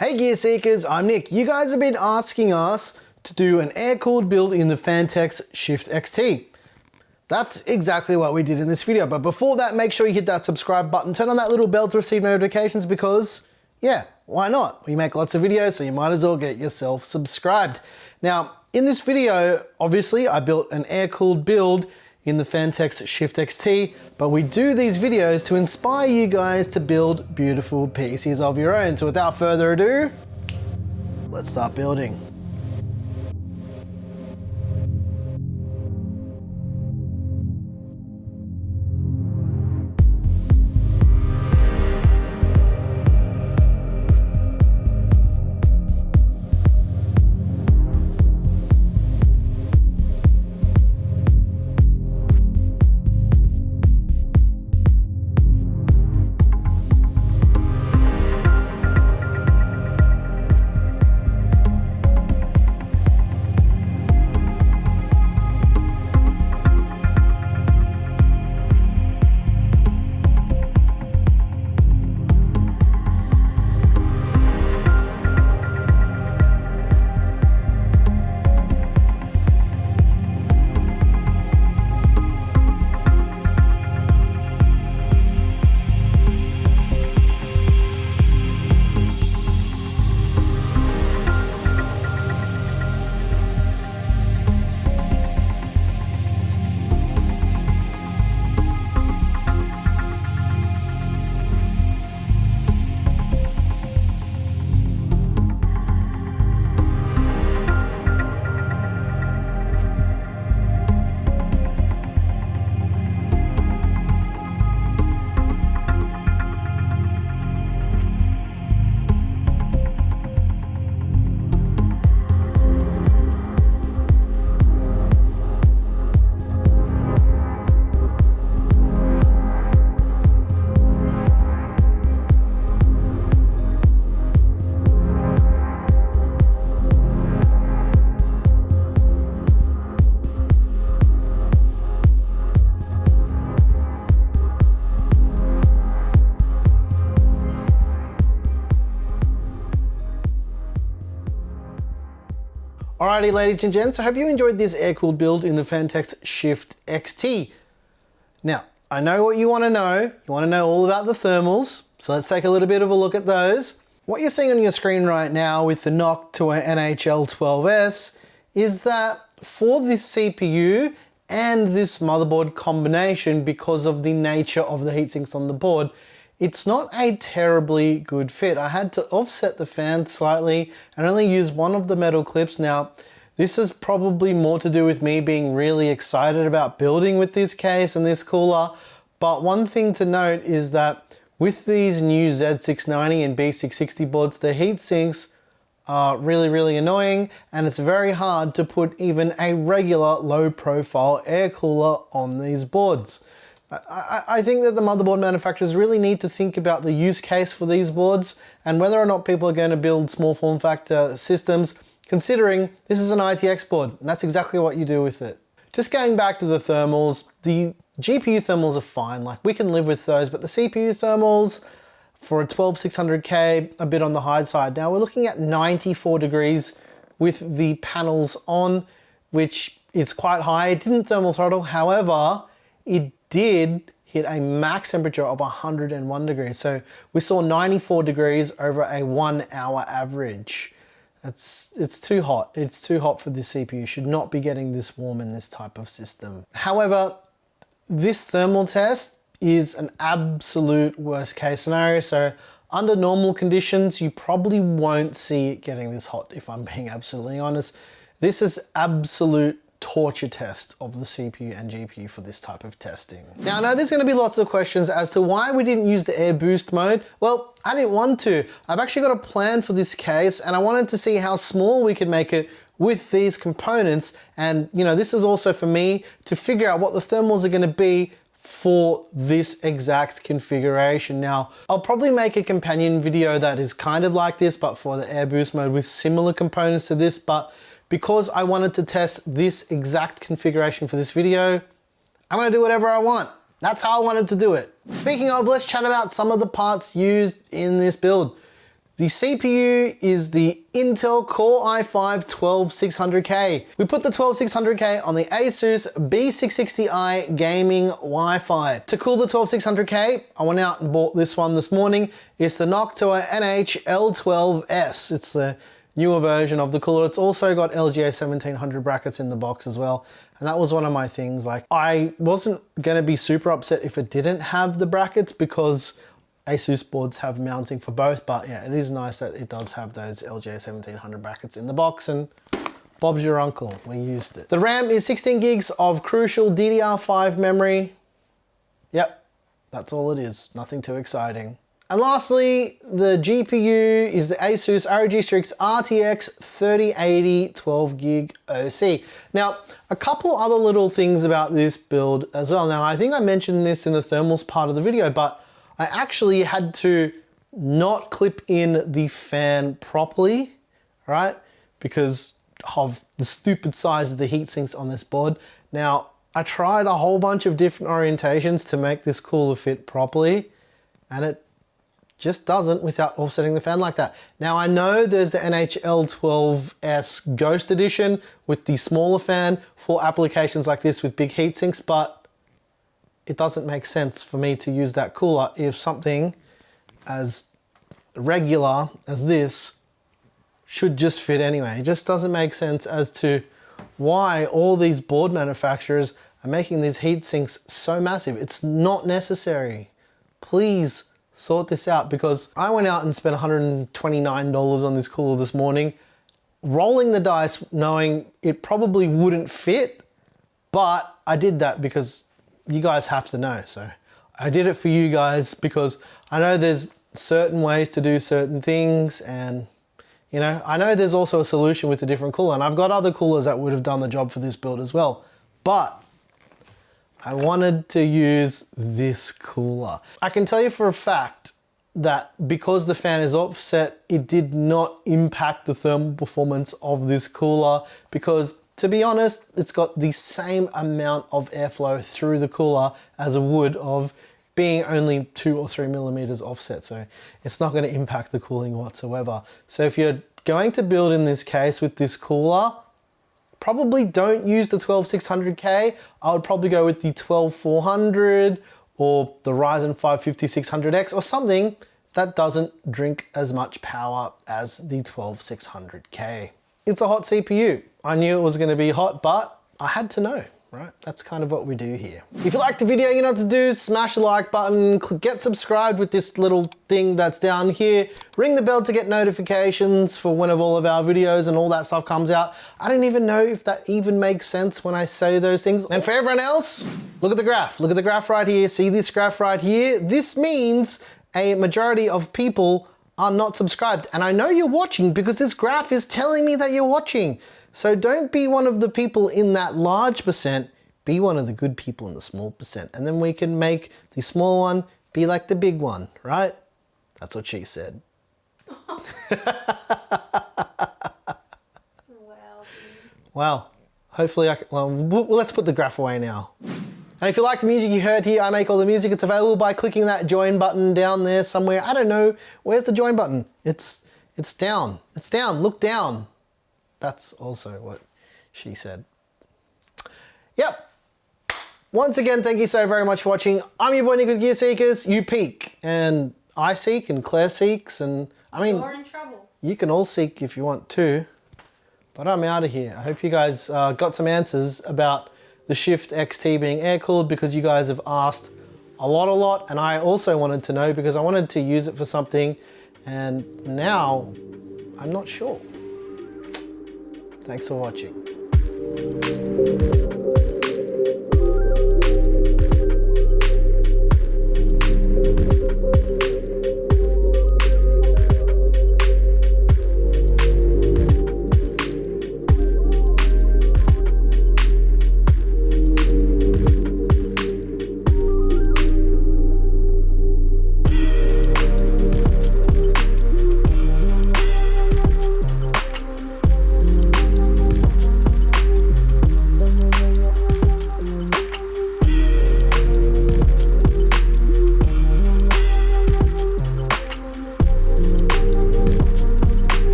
Hey Gear Seekers, I'm Nick. You guys have been asking us to do an air-cooled build in the Phanteks Shift XT. That's exactly what we did in this video, but before that, make sure you hit that subscribe button, turn on that little bell to receive notifications because, yeah, why not? We make lots of videos, so you might as well get yourself subscribed. Now, in this video, obviously, I built an air-cooled build in the Phanteks Shift XT, but we do these videos to inspire you guys to build beautiful PCs of your own. So without further ado, let's start building. Alrighty, ladies and gents, I hope you enjoyed this air-cooled build in the Phanteks Shift XT. Now, I know what you want to know. You want to know all about the thermals, so let's take a little bit of a look at those. What you're seeing on your screen right now with the Noctua NH-L12S is that for this CPU and this motherboard combination, because of the nature of the heatsinks on the board, it's not a terribly good fit. I had to offset the fan slightly and only use one of the metal clips. Now, this is probably more to do with me being really excited about building with this case and this cooler. But one thing to note is that with these new Z690 and B660 boards, the heat sinks are really annoying, and it's very hard to put even a regular low profile air cooler on these boards. I think that the motherboard manufacturers really need to think about the use case for these boards and whether or not people are going to build small form factor systems, considering this is an ITX board, and that's exactly what you do with it. Just going back to the thermals, the GPU thermals are fine, like we can live with those, but the CPU thermals for a 12600K, a bit on the high side. Now we're looking at 94 degrees with the panels on, which is quite high. It didn't thermal throttle, however, it did hit a max temperature of 101 degrees. So we saw 94 degrees over a 1 hour average. It's too hot. It's too hot for this CPU. Should not be getting this warm in this type of system. However, this thermal test is an absolute worst case scenario. So under normal conditions, you probably won't see it getting this hot, if I'm being absolutely honest. This is absolute torture test of the CPU and GPU for this type of testing. Now I know there's going to be lots of questions as to why we didn't use the air boost mode. Well, I didn't want to. I've actually got a plan for this case and I wanted to see how small we could make it with these components. And you know, this is also for me to figure out what the thermals are going to be for this exact configuration. Now, I'll probably make a companion video that is kind of like this, but for the air boost mode with similar components to this, but because I wanted to test this exact configuration for this video, I'm gonna do whatever I want. That's how I wanted to do it. Speaking of, let's chat about some of the parts used in this build. The CPU is the Intel Core i5-12600K. We put the 12600K on the Asus B660i gaming Wi-Fi. To cool the 12600K, I went out and bought this one this morning. It's the Noctua NH-L12S. It's the newer version of the cooler. It's also got LGA 1700 brackets in the box as well. And that was one of my things. Like, I wasn't gonna be super upset if it didn't have the brackets because Asus boards have mounting for both, but yeah, it is nice that it does have those LGA 1700 brackets in the box, and Bob's your uncle, we used it. The RAM is 16 gigs of crucial DDR5 memory. Yep, that's all it is, nothing too exciting. And lastly, the GPU is the Asus ROG STRIX RTX 3080 12 gig OC. Now, a couple other little things about this build as well. Now, I think I mentioned this in the thermals part of the video, but I actually had to not clip in the fan properly, right? Because of the stupid size of the heat sinks on this board. Now, I tried a whole bunch of different orientations to make this cooler fit properly, and it just doesn't without offsetting the fan like that. Now, I know there's the NH-L12S Ghost Edition with the smaller fan for applications like this with big heat sinks, but it doesn't make sense for me to use that cooler if something as regular as this should just fit anyway. It just doesn't make sense as to why all these board manufacturers are making these heat sinks so massive. It's not necessary. Please sort this out, because I went out and spent $129 on this cooler this morning, rolling the dice knowing it probably wouldn't fit, but I did that because you guys have to know. So I did it for you guys because I know there's certain ways to do certain things, and you know, I know there's also a solution with a different cooler, and I've got other coolers that would have done the job for this build as well. But I wanted to use this cooler. I can tell you for a fact that because the fan is offset, it did not impact the thermal performance of this cooler, because to be honest, it's got the same amount of airflow through the cooler as it would of being only 2 or 3 millimeters offset. So it's not going to impact the cooling whatsoever. So if you're going to build in this case with this cooler, probably don't use the 12600K. I would probably go with the 12400 or the Ryzen 5 5600X or something that doesn't drink as much power as the 12600K. It's a hot CPU. I knew it was going to be hot, but I had to know, right? That's kind of what we do here. If you liked the video, you know what to do. Smash the like button, get subscribed with this little thing that's down here. Ring the bell to get notifications for whenever all of our videos and all that stuff comes out. I don't even know if that even makes sense when I say those things. And for everyone else, look at the graph. Look at the graph right here. See this graph right here? This means a majority of people are not subscribed. And I know you're watching because this graph is telling me that you're watching. So don't be one of the people in that large percent, be one of the good people in the small percent. And then we can make the small one be like the big one, right? That's what she said. Well, hopefully well, let's put the graph away now. And if you like the music you heard here, I make all the music. It's available by clicking that join button down there somewhere. I don't know, where's the join button? It's down, it's down, look down. That's also what she said. Yep. Once again, thank you so very much for watching. I'm your boy Nick with Gear Seekers. You peek, and I seek, and Claire seeks, and I mean, you're in trouble. You can all seek if you want to, but I'm out of here. I hope you guys got some answers about the Shift XT being air-cooled, because you guys have asked a lot, and I also wanted to know because I wanted to use it for something, and now I'm not sure. Thanks for watching.